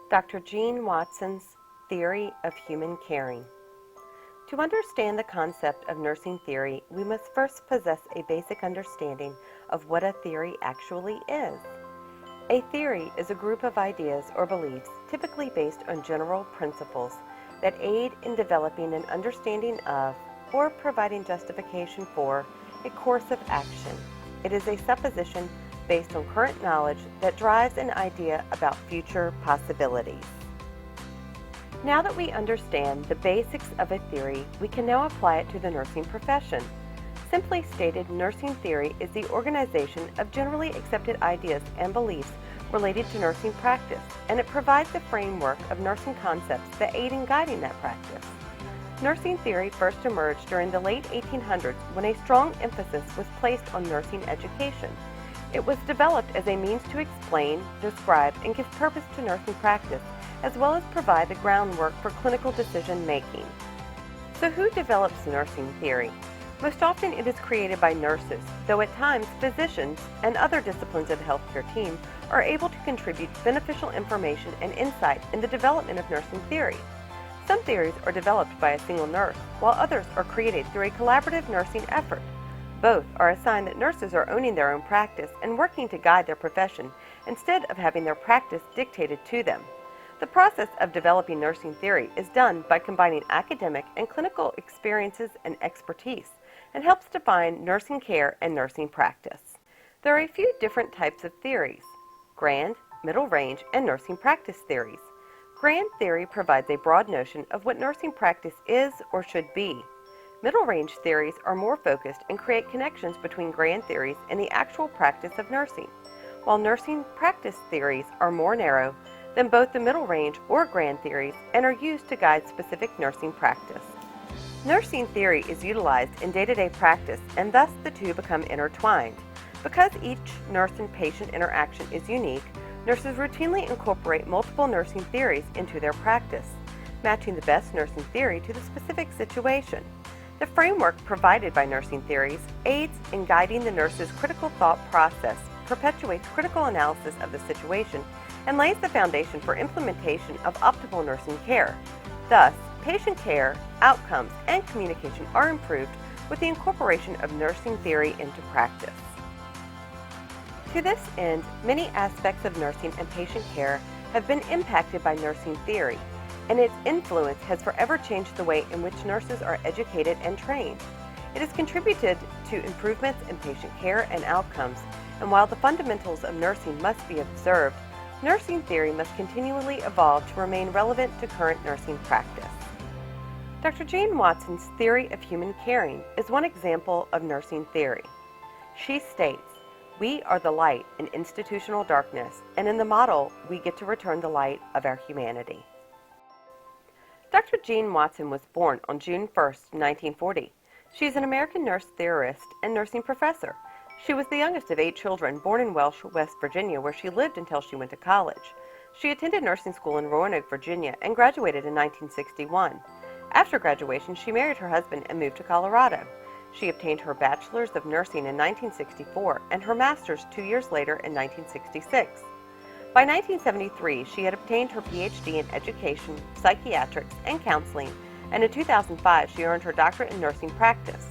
Dr. Gene Watson's Theory of Human Caring. To understand the concept of nursing theory, we must first possess a basic understanding of what a theory actually is. A theory is a group of ideas or beliefs typically based on general principles that aid in developing an understanding of or providing justification for a course of action. It is a supposition based on current knowledge that drives an idea about future possibilities. Now that we understand the basics of a theory, we can now apply it to the nursing profession. Simply stated, nursing theory is the organization of generally accepted ideas and beliefs related to nursing practice, and it provides the framework of nursing concepts that aid in guiding that practice. Nursing theory first emerged during the late 1800s when a strong emphasis was placed on nursing education. It was developed as a means to explain, describe, and give purpose to nursing practice, as well as provide the groundwork for clinical decision-making. So who develops nursing theory? Most often it is created by nurses, though at times physicians and other disciplines of the healthcare team are able to contribute beneficial information and insight in the development of nursing theory. Some theories are developed by a single nurse, while others are created through a collaborative nursing effort. Both are a sign that nurses are owning their own practice and working to guide their profession instead of having their practice dictated to them. The process of developing nursing theory is done by combining academic and clinical experiences and expertise, and helps define nursing care and nursing practice. There are a few different types of theories: grand, middle range, and nursing practice theories. Grand theory provides a broad notion of what nursing practice is or should be. Middle range theories are more focused and create connections between grand theories and the actual practice of nursing, while nursing practice theories are more narrow than both the middle range or grand theories and are used to guide specific nursing practice. Nursing theory is utilized in day-to-day practice, and thus the two become intertwined. Because each nurse and patient interaction is unique, nurses routinely incorporate multiple nursing theories into their practice, matching the best nursing theory to the specific situation. The framework provided by nursing theories aids in guiding the nurse's critical thought process, perpetuates critical analysis of the situation, and lays the foundation for implementation of optimal nursing care. Thus, patient care, outcomes, and communication are improved with the incorporation of nursing theory into practice. To this end, many aspects of nursing and patient care have been impacted by nursing theory, and its influence has forever changed the way in which nurses are educated and trained. It has contributed to improvements in patient care and outcomes, and while the fundamentals of nursing must be observed, nursing theory must continually evolve to remain relevant to current nursing practice. Dr. Gene Watson's Theory of Human Caring is one example of nursing theory. She states, "We are the light in institutional darkness, and in the model, we get to return the light of our humanity." Dr. Gene Watson was born on June 1st, 1940. She is an American nurse theorist and nursing professor. She was the youngest of 8 children born in Welsh, West Virginia, where she lived until she went to college. She attended nursing school in Roanoke, Virginia, and graduated in 1961. After graduation, she married her husband and moved to Colorado. She obtained her bachelor's of nursing in 1964 and her master's 2 years later in 1966. By 1973, she had obtained her PhD in education, psychiatrics, and counseling, and in 2005, she earned her doctorate in nursing practice.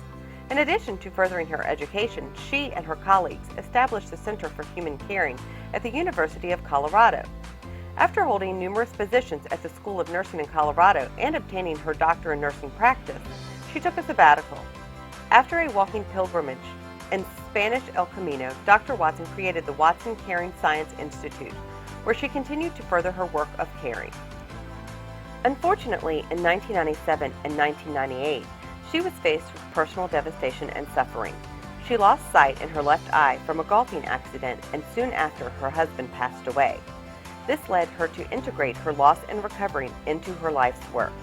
In addition to furthering her education, she and her colleagues established the Center for Human Caring at the University of Colorado. After holding numerous positions at the School of Nursing in Colorado and obtaining her doctorate in nursing practice, she took a sabbatical. After a walking pilgrimage in Spanish El Camino, Dr. Watson created the Watson Caring Science Institute, where she continued to further her work of caring. Unfortunately, in 1997 and 1998, she was faced with personal devastation and suffering. She lost sight in her left eye from a golfing accident, and soon after, her husband passed away. This led her to integrate her loss and recovery into her life's work.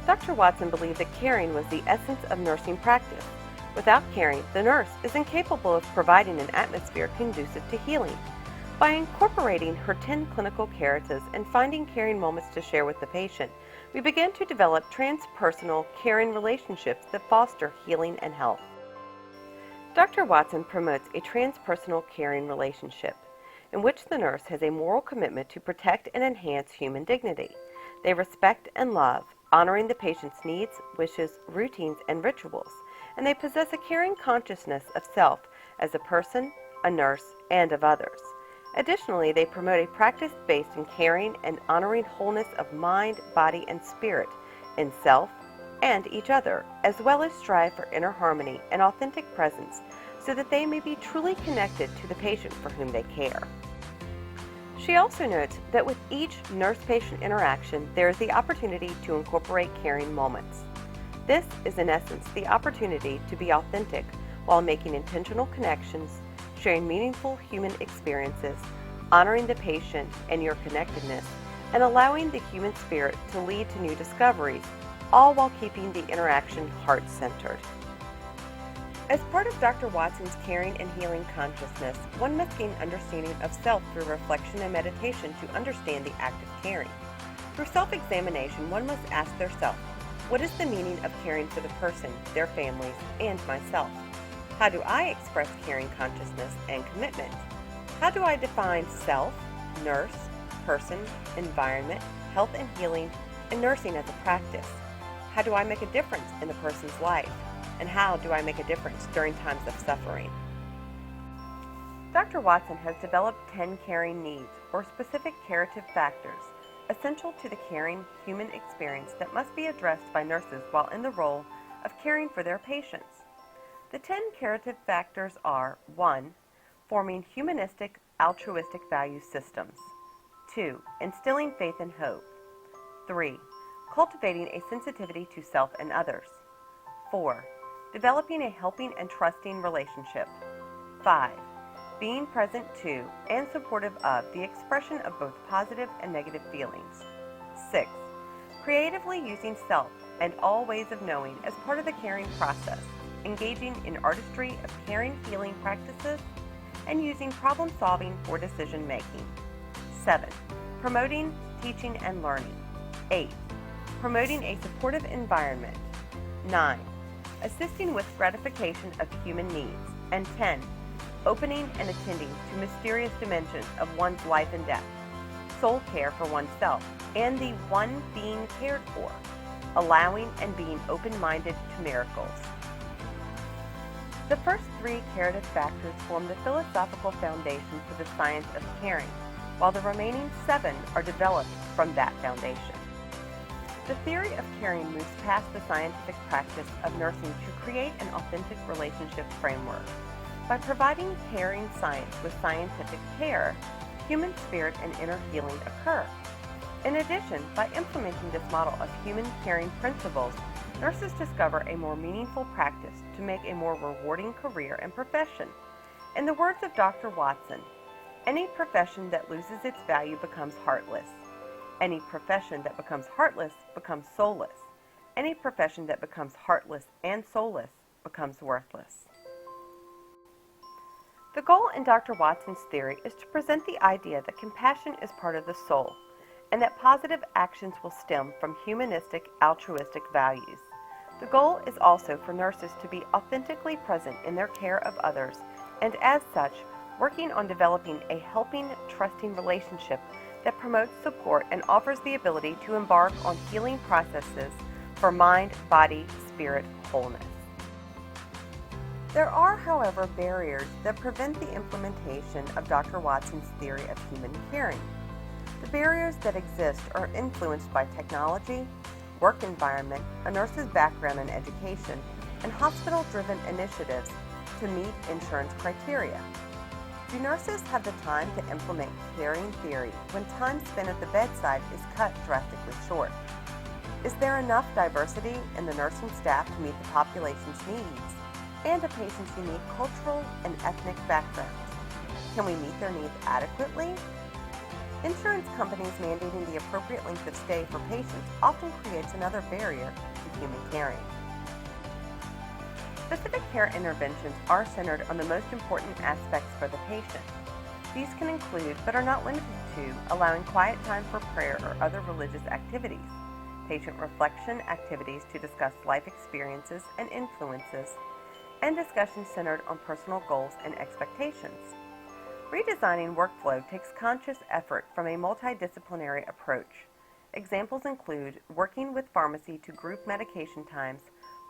Dr. Watson believed that caring was the essence of nursing practice. Without caring, the nurse is incapable of providing an atmosphere conducive to healing. By incorporating her 10 clinical characters and finding caring moments to share with the patient, we began to develop transpersonal caring relationships that foster healing and health. Dr. Watson promotes a transpersonal caring relationship. in which the nurse has a moral commitment to protect and enhance human dignity. They respect and love, honoring the patient's needs, wishes, routines, and rituals, and they possess a caring consciousness of self as a person, a nurse, and of others. Additionally, they promote a practice based in caring and honoring wholeness of mind, body, and spirit in self and each other, as well as strive for inner harmony and authentic presence so that they may be truly connected to the patient for whom they care. She also notes that with each nurse-patient interaction, there is the opportunity to incorporate caring moments. This is in essence the opportunity to be authentic while making intentional connections, sharing meaningful human experiences, honoring the patient and your connectedness, and allowing the human spirit to lead to new discoveries, all while keeping the interaction heart-centered. As part of Dr. Watson's caring and healing consciousness, one must gain understanding of self through reflection and meditation to understand the act of caring. Through self-examination, one must ask theirself, what is the meaning of caring for the person, their families, and myself? How do I express caring consciousness and commitment? How do I define self, nurse, person, environment, health and healing, and nursing as a practice? How do I make a difference in the person's life? And how do I make a difference during times of suffering? Dr. Watson has developed 10 caring needs, or specific curative factors, essential to the caring human experience that must be addressed by nurses while in the role of caring for their patients. The 10 curative factors are: 1. Forming humanistic, altruistic value systems. 2. Instilling faith and hope. 3. Cultivating a sensitivity to self and others. 4. Developing a helping and trusting relationship. 5. Being present to and supportive of the expression of both positive and negative feelings. 6. Creatively using self and all ways of knowing as part of the caring process, engaging in artistry of caring healing practices, and using problem solving for decision making. 7. Promoting teaching and learning. 8. Promoting a supportive environment. 9. Assisting with gratification of human needs. And 10. Opening and attending to mysterious dimensions of one's life and death, soul care for oneself, and the one being cared for, allowing and being open-minded to miracles. The first 3 curative factors form the philosophical foundation for the science of caring, while the remaining 7 are developed from that foundation. The theory of caring moves past the scientific practice of nursing to create an authentic relationship framework. By providing caring science with scientific care, human spirit and inner healing occur. In addition, by implementing this model of human caring principles, nurses discover a more meaningful practice to make a more rewarding career and profession. In the words of Dr. Watson, any profession that loses its value becomes heartless. Any profession that becomes heartless becomes soulless. Any profession that becomes heartless and soulless becomes worthless. The goal in Dr. Watson's theory is to present the idea that compassion is part of the soul, and that positive actions will stem from humanistic, altruistic values. The goal is also for nurses to be authentically present in their care of others, and as such, working on developing a helping, trusting relationship that promotes support and offers the ability to embark on healing processes for mind, body, spirit wholeness. There are, however, barriers that prevent the implementation of Dr. Watson's theory of human caring. The barriers that exist are influenced by technology, work environment, a nurse's background and education, and hospital-driven initiatives to meet insurance criteria. Do nurses have the time to implement caring theory when time spent at the bedside is cut drastically short? Is there enough diversity in the nursing staff to meet the population's needs and a patient's unique cultural and ethnic background? Can we meet their needs adequately? Insurance companies mandating the appropriate length of stay for patients often creates another barrier to human caring. Specific care interventions are centered on the most important aspects for the patient. These can include, but are not limited to, allowing quiet time for prayer or other religious activities, patient reflection activities to discuss life experiences and influences, and discussions centered on personal goals and expectations. Redesigning workflow takes conscious effort from a multidisciplinary approach. Examples include working with pharmacy to group medication times,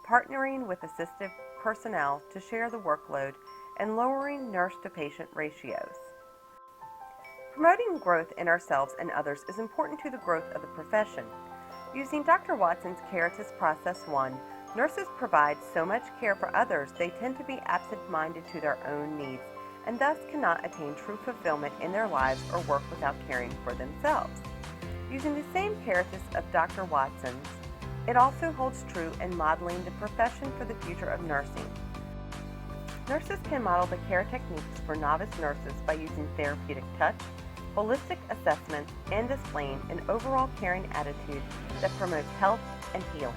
partnering with assistive personnel to share the workload, and lowering nurse-to-patient ratios. Promoting growth in ourselves and others is important to the growth of the profession. Using Dr. Watson's Caritas Process 1, nurses provide so much care for others they tend to be absent-minded to their own needs and thus cannot attain true fulfillment in their lives or work without caring for themselves. Using the same Caritas of Dr. Watson's, it also holds true in modeling the profession for the future of nursing. Nurses can model the care techniques for novice nurses by using therapeutic touch, holistic assessments, and displaying an overall caring attitude that promotes health and healing.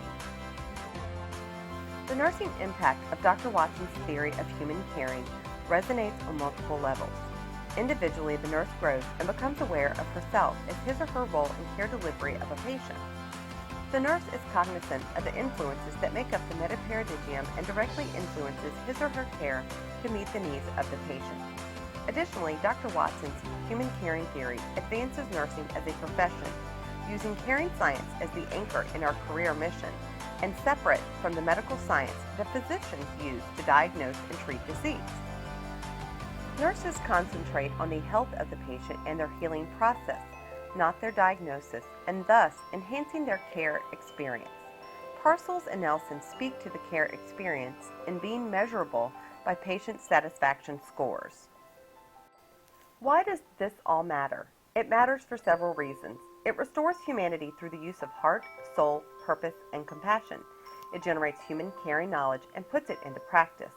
The nursing impact of Dr. Watson's theory of human caring resonates on multiple levels. Individually, the nurse grows and becomes aware of herself as his or her role in care delivery of a patient. The nurse is cognizant of the influences that make up the Metaparadigm and directly influences his or her care to meet the needs of the patient. Additionally, Dr. Watson's human caring theory advances nursing as a profession, using caring science as the anchor in our career mission, and separate from the medical science that physicians use to diagnose and treat disease. Nurses concentrate on the health of the patient and their healing process, not their diagnosis, and thus enhancing their care experience. Parcels and Nelson speak to the care experience in being measurable by patient satisfaction scores. Why does this all matter? It matters for several reasons. It restores humanity through the use of heart, soul, purpose, and compassion. It generates human caring knowledge and puts it into practice.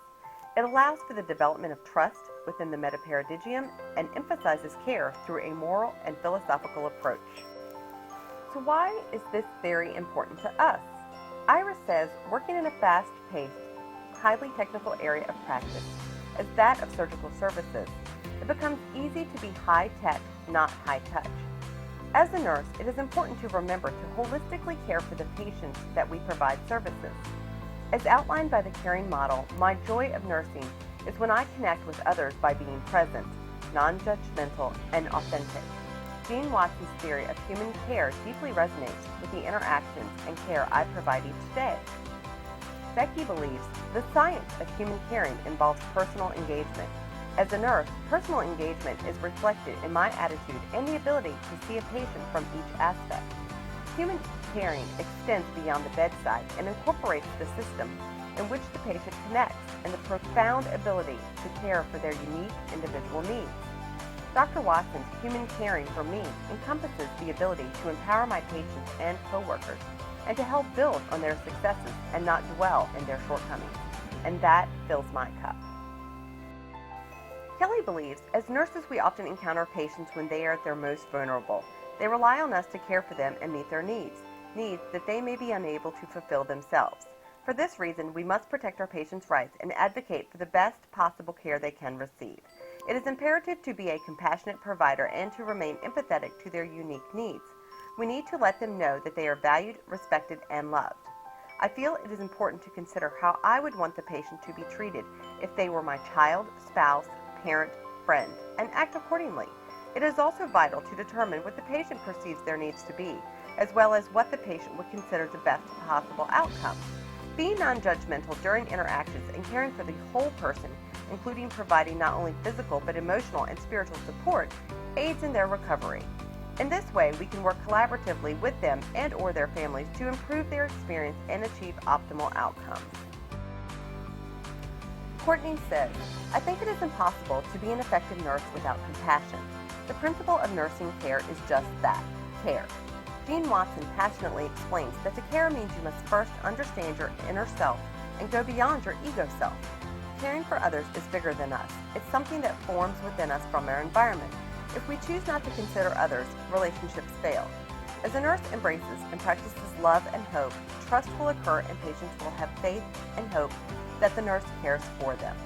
It allows for the development of trust within the Metaparadigm and emphasizes care through a moral and philosophical approach. So why is this theory important to us? Iris says working in a fast-paced, highly technical area of practice, as that of surgical services, it becomes easy to be high-tech, not high-touch. As a nurse, it is important to remember to holistically care for the patients that we provide services. As outlined by the caring model, my joy of nursing is when I connect with others by being present, non-judgmental, and authentic. Jean Watson's theory of human care deeply resonates with the interactions and care I provide each day. Becky believes the science of human caring involves personal engagement. As a nurse, personal engagement is reflected in my attitude and the ability to see a patient from each aspect. Human caring extends beyond the bedside and incorporates the system in which the patient connects and the profound ability to care for their unique individual needs. Dr. Watson's human caring for me encompasses the ability to empower my patients and coworkers and to help build on their successes and not dwell in their shortcomings. And that fills my cup. Kelly believes, as nurses, we often encounter patients when they are at their most vulnerable. They rely on us to care for them and meet their needs that they may be unable to fulfill themselves. For this reason, we must protect our patients' rights and advocate for the best possible care they can receive. It is imperative to be a compassionate provider and to remain empathetic to their unique needs. We need to let them know that they are valued, respected, and loved. I feel it is important to consider how I would want the patient to be treated if they were my child, spouse, parent, friend, and act accordingly. It is also vital to determine what the patient perceives their needs to be, as well as what the patient would consider the best possible outcome. Being non-judgmental during interactions and caring for the whole person, including providing not only physical but emotional and spiritual support, aids in their recovery. In this way, we can work collaboratively with them and/or their families to improve their experience and achieve optimal outcomes. Courtney says, I think it is impossible to be an effective nurse without compassion. The principle of nursing care is just that, care. Jean Watson passionately explains that to care means you must first understand your inner self and go beyond your ego self. Caring for others is bigger than us. It's something that forms within us from our environment. If we choose not to consider others, relationships fail. As a nurse embraces and practices love and hope, trust will occur and patients will have faith and hope that the nurse cares for them.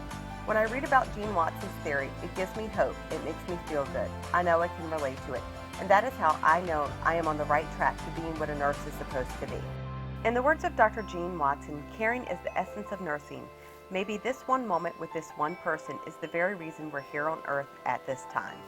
When I read about Jean Watson's theory, it gives me hope. It makes me feel good. I know I can relate to it. And that is how I know I am on the right track to being what a nurse is supposed to be. In the words of Dr. Jean Watson, caring is the essence of nursing. Maybe this one moment with this one person is the very reason we're here on earth at this time.